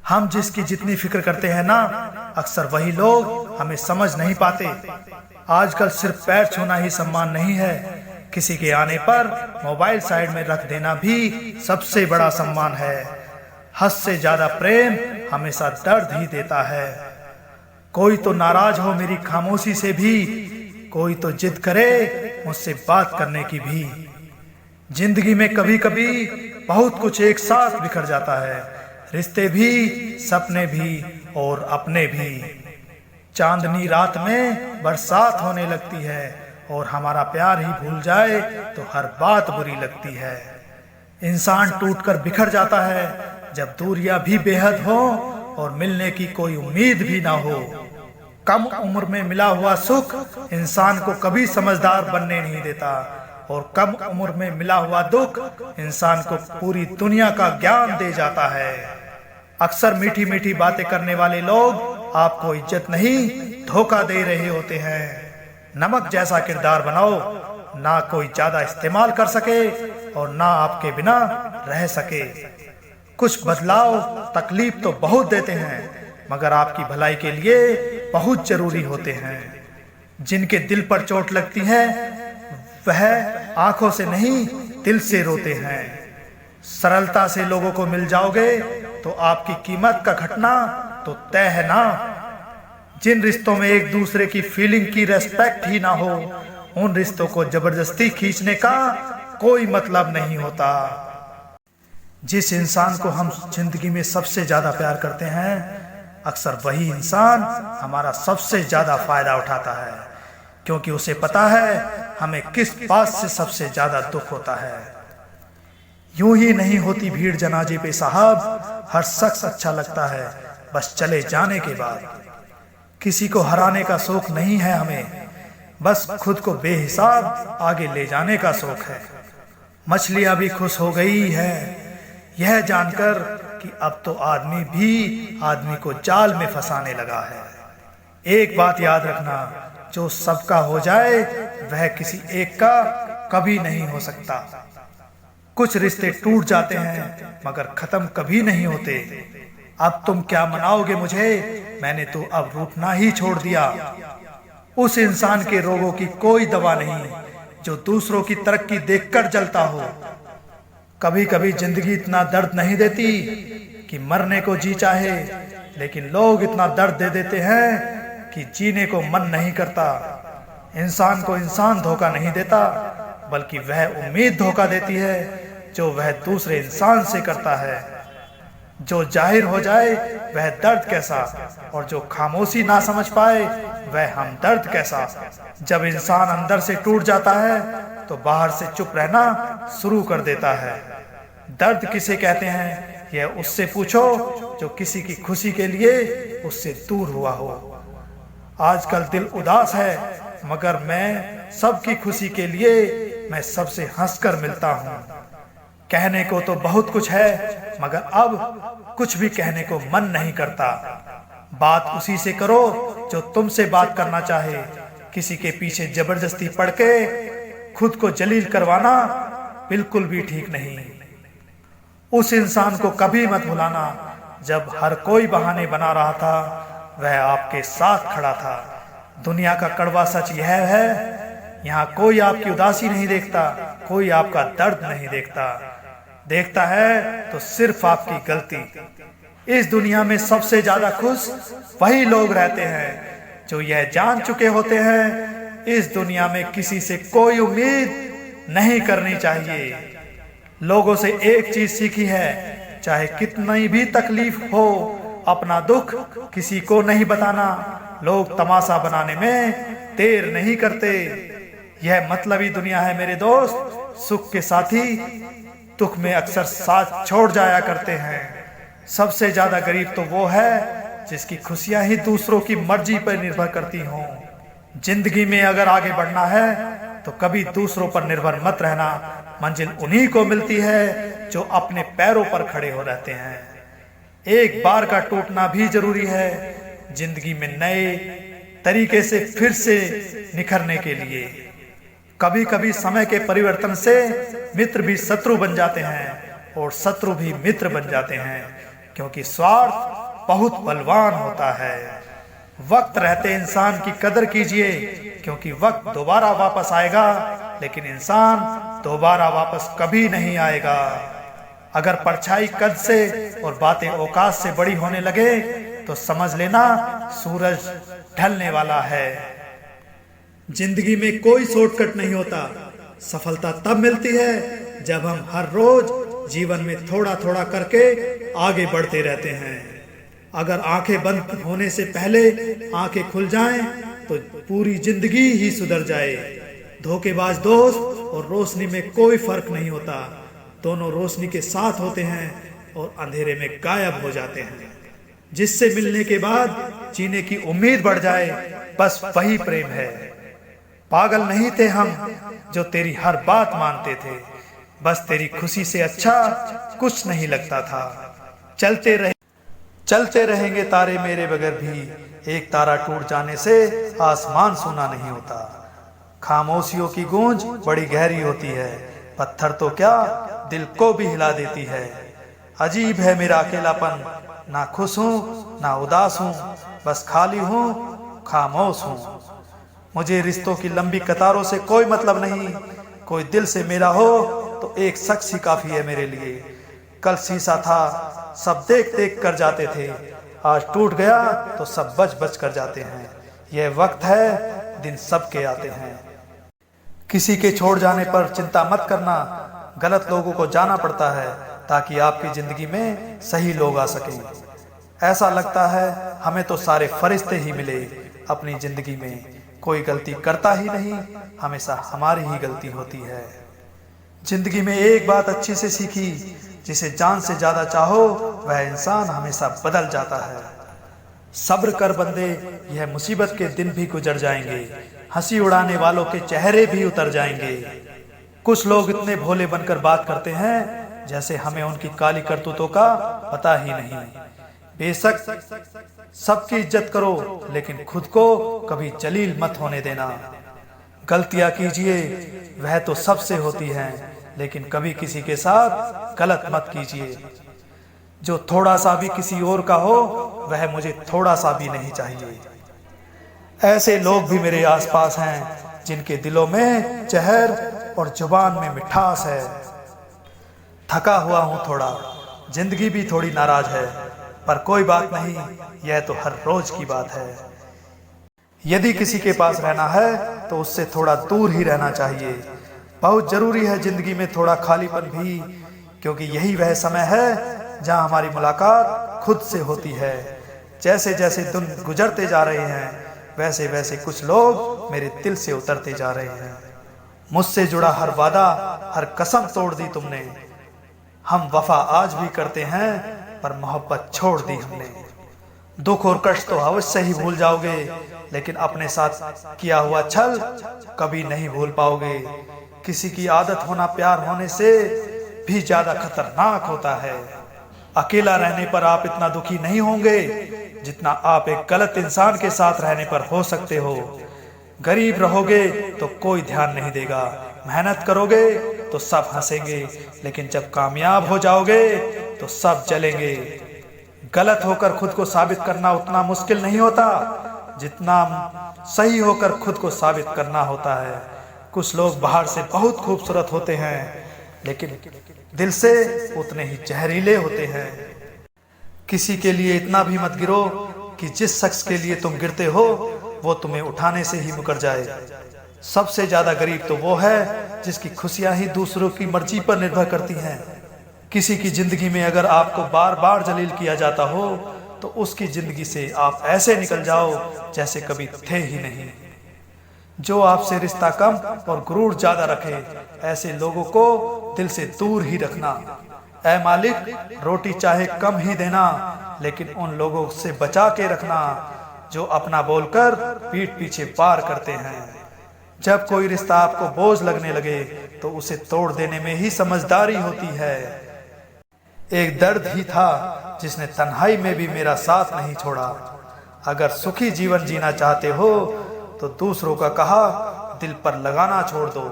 हम जिसकी जितनी फिक्र करते हैं ना, अक्सर वही लोग हमें समझ नहीं पाते। आजकल सिर्फ पैर छूना ही सम्मान नहीं है, किसी के आने पर मोबाइल साइड में रख देना भी सबसे बड़ा सम्मान है। हद से ज्यादा प्रेम हमेशा दर्द ही देता है। कोई तो नाराज हो मेरी खामोशी से भी, कोई तो जिद करे मुझसे बात करने की भी। जिंदगी में कभी कभी बहुत कुछ एक साथ बिखर जाता है, रिश्ते भी, सपने भी और अपने भी। चांदनी रात में बरसात होने लगती है और हमारा प्यार ही भूल जाए तो हर बात बुरी लगती है। इंसान टूटकर बिखर जाता है जब दूरियां भी बेहद हो और मिलने की कोई उम्मीद भी ना हो। कम उम्र में मिला हुआ सुख इंसान को कभी समझदार बनने नहीं देता, और कम उम्र में मिला हुआ दुख इंसान को पूरी दुनिया का ज्ञान दे जाता है। अक्सर मीठी मीठी बातें करने वाले लोग आपको इज्जत नहीं, धोखा दे रहे होते हैं। नमक जैसा किरदार बनाओ, ना कोई ज्यादा इस्तेमाल कर सके और ना आपके बिना रह सके। कुछ बदलाव तकलीफ तो बहुत देते हैं, मगर आपकी भलाई के लिए बहुत जरूरी होते हैं। जिनके दिल पर चोट लगती है वह आंखों से नहीं दिल से रोते हैं। सरलता से लोगों को मिल जाओगे तो आपकी कीमत का घटना तो तय है ना। जिन रिश्तों में एक दूसरे की फीलिंग की रेस्पेक्ट ही ना हो, उन रिश्तों को जबरदस्ती खींचने का कोई मतलब नहीं होता। जिस इंसान को हम जिंदगी में सबसे ज्यादा प्यार करते हैं, अक्सर वही इंसान हमारा सबसे ज्यादा फायदा उठाता है, क्योंकि उसे पता है हमें किस बात से सबसे ज्यादा दुख होता है। यूं ही नहीं होती भीड़ जनाजे पे साहब, हर शख्स अच्छा लगता है बस चले जाने के बाद। किसी को हराने का शौक नहीं है हमें, बस खुद को बेहिसाब आगे ले जाने का शौक है। मछलियां भी खुश हो गई है यह जानकर कि अब तो आदमी भी आदमी को जाल में फंसाने लगा है। एक बात याद रखना, जो सबका हो जाए वह किसी एक का कभी नहीं हो सकता। कुछ रिश्ते टूट जाते हैं मगर खत्म कभी नहीं होते। अब तुम क्या मनाओगे मुझे, मैंने तो अब रूठना ही छोड़ दिया। उस इंसान के रोगों की कोई दवा नहीं जो दूसरों की तरक्की देखकर जलता हो। कभी कभी जिंदगी इतना दर्द नहीं देती कि मरने को जी चाहे, लेकिन लोग इतना दर्द दे देते हैं कि जीने को मन नहीं करता। इंसान को इंसान धोखा नहीं देता, बल्कि वह उम्मीद धोखा देती है जो वह दूसरे इंसान से करता है। जो जाहिर हो जाए वह दर्द कैसा, और जो खामोशी ना समझ पाए वह हमदर्द कैसा। जब इंसान अंदर से टूट जाता है तो बाहर से चुप रहना शुरू कर देता है। दर्द किसे कहते हैं यह उससे पूछो जो किसी की खुशी के लिए उससे दूर हुआ हो। आजकल दिल उदास है, मगर मैं सबकी खुशी के लिए मैं सबसे हंसकर मिलता हूँ। कहने को तो बहुत कुछ है, मगर अब कुछ भी कहने को मन नहीं करता। बात उसी से करो जो तुमसे बात करना चाहे। किसी के पीछे जबरदस्ती पड़ के खुद को जलील करवाना बिल्कुल भी ठीक नहीं। उस इंसान को कभी मत भुलाना जब हर कोई बहाने बना रहा था वह आपके साथ खड़ा था। दुनिया का कड़वा सच यह है, यहाँ कोई आपकी उदासी नहीं देखता, कोई आपका दर्द नहीं देखता। देखता है तो सिर्फ आपकी गलती। इस दुनिया में सबसे ज्यादा खुश वही लोग रहते हैं जो यह जान चुके होते हैं इस दुनिया में किसी से कोई उम्मीद नहीं करनी चाहिए। लोगों से एक चीज सीखी है, चाहे कितनी भी तकलीफ हो, अपना दुख किसी को नहीं बताना। लोग तमाशा बनाने में देर नहीं करते। यह मतलबी दुनिया है मेरे दोस्त। सुख के साथी दुख में अक्सर साथ छोड़ जाया करते हैं। सबसे ज्यादा गरीब तो वो है जिसकी खुशियां ही दूसरों की मर्जी पर निर्भर करती हों। जिंदगी में अगर आगे बढ़ना है तो कभी दूसरों पर निर्भर मत रहना। मंजिल उन्हीं को मिलती है जो अपने पैरों पर खड़े हो रहते हैं। एक बार का टूटना भी जरूरी है जिंदगी में नए तरीके से फिर से निखरने के लिए। कभी कभी समय के परिवर्तन से मित्र भी शत्रु बन जाते हैं और शत्रु भी मित्र बन जाते हैं, क्योंकि स्वार्थ बहुत बलवान होता है। वक्त रहते इंसान की कदर कीजिए, क्योंकि वक्त दोबारा वापस आएगा, लेकिन इंसान दोबारा वापस कभी नहीं आएगा। अगर परछाई कद से और बातें औकात से बड़ी होने लगे तो समझ लेना सूरज ढलने वाला है। जिंदगी में कोई शॉर्टकट नहीं होता। सफलता तब मिलती है जब हम हर रोज जीवन में थोड़ा थोड़ा करके आगे बढ़ते रहते हैं। अगर आंखें बंद होने से पहले आंखें खुल जाएं तो पूरी जिंदगी ही सुधर जाए। धोखेबाज दोस्त और रोशनी में कोई फर्क नहीं होता। दोनों रोशनी के साथ होते हैं और अंधेरे में गायब हो जाते हैं। जिससे मिलने के बाद जीने की उम्मीद बढ़ जाए, बस वही प्रेम है। पागल नहीं थे हम जो तेरी हर बात मानते थे, बस तेरी खुशी से अच्छा कुछ नहीं लगता था। चलते रहेंगे तारे मेरे बगैर भी, एक तारा टूट जाने से आसमान सूना नहीं होता। खामोशियों की गूंज बड़ी गहरी होती है, पत्थर तो क्या दिल को भी हिला देती है। अजीब है मेरा अकेलापन, ना खुश हूँ ना उदास हूँ, बस खाली हूँ खामोश हूँ। मुझे रिश्तों की लंबी कतारों से कोई मतलब नहीं। कोई दिल से मेरा हो तो एक शख्स ही काफी है मेरे लिए। कल शीशा था, सब देख देख कर जाते थे, आज टूट गया तो सब बच बच कर जाते हैं। यह वक्त है, दिन सबके आते हैं। किसी के छोड़ जाने पर चिंता मत करना, गलत लोगों को जाना पड़ता है ताकि आपकी जिंदगी में सही लोग आ सकें। ऐसा लगता है हमें तो सारे फरिश्ते ही मिले अपनी जिंदगी में। कोई गलती करता ही नहीं, हमेशा हमारी ही गलती होती है। जिंदगी में एक बात अच्छी से सीखी, जिसे जान से ज्यादा चाहो वह इंसान हमेशा बदल जाता है। सब्र कर बंदे, यह मुसीबत के दिन भी गुजर जाएंगे, हंसी उड़ाने वालों के चेहरे भी उतर जाएंगे। कुछ लोग इतने भोले बनकर बात करते हैं जैसे हमें उनकी काली करतूतों का पता ही नहीं। बेशक सबकी इज्जत करो, लेकिन खुद को कभी जलील मत होने देना। गलतियां कीजिए, वह तो सबसे होती हैं, लेकिन कभी किसी के साथ गलत मत कीजिए। जो थोड़ा सा भी किसी और का हो वह मुझे थोड़ा सा भी नहीं चाहिए। ऐसे लोग भी मेरे आसपास हैं जिनके दिलों में जहर और जुबान में मिठास है। थका हुआ हूं थोड़ा, जिंदगी भी थोड़ी नाराज है, पर कोई बात नहीं, यह तो हर रोज की बात है। यदि किसी के पास रहना है तो उससे थोड़ा दूर ही रहना चाहिए। बहुत जरूरी है जिंदगी में थोड़ा खालीपन भी, क्योंकि यही वह समय है जहां हमारी मुलाकात खुद से होती है। जैसे जैसे दिन गुजरते जा रहे हैं वैसे वैसे कुछ लोग मेरे दिल से उतरते जा रहे हैं। मुझसे जुड़ा हर वादा, हर कसम तोड़ दी तुमने। हम वफा आज भी करते हैं, पर मोहब्बत छोड़ दी हमने। दुख और कष्ट तो अवश्य ही भूल जाओगे, लेकिन अपने साथ किया हुआ छल कभी नहीं भूल पाओगे। किसी की आदत होना प्यार होने से भी ज्यादा खतरनाक होता है। अकेला रहने पर आप इतना दुखी नहीं होंगे जितना आप एक गलत इंसान के साथ रहने पर हो सकते हो। गरीब रहोगे तो कोई ध्यान नहीं देगा, मेहनत करोगे तो सब हंसेंगे, लेकिन जब कामयाब हो जाओगे तो सब जलेंगे। गलत होकर खुद को साबित करना उतना मुश्किल नहीं होता जितना सही होकर खुद को साबित करना होता है। कुछ लोग बाहर से बहुत खूबसूरत होते हैं, लेकिन दिल से उतने ही जहरीले होते हैं। किसी के लिए इतना भी मत गिरो कि जिस शख्स के लिए तुम गिरते हो वो तुम्हें उठाने से ही मुकर जाए। सबसे ज्यादा गरीब तो वो है जिसकी खुशियां ही दूसरों की मर्जी पर निर्भर करती हैं। किसी की जिंदगी में अगर आपको बार बार जलील किया जाता हो तो उसकी जिंदगी से आप ऐसे निकल जाओ जैसे कभी थे ही नहीं। जो आपसे रिश्ता कम और गुरूर ज्यादा रखे, ऐसे लोगों को दिल से दूर ही रखना। ऐ मालिक, रोटी चाहे कम ही देना, लेकिन उन लोगों से बचा के रखना जो अपना बोलकर पीठ पीछे पार करते हैं। जब कोई रिश्ता आपको बोझ लगने लगे तो उसे तोड़ देने में ही समझदारी होती है। एक दर्द ही था जिसने तन्हाई में भी मेरा साथ नहीं छोड़ा। अगर सुखी जीवन जीना चाहते हो तो दूसरों का कहा दिल पर लगाना छोड़ दो।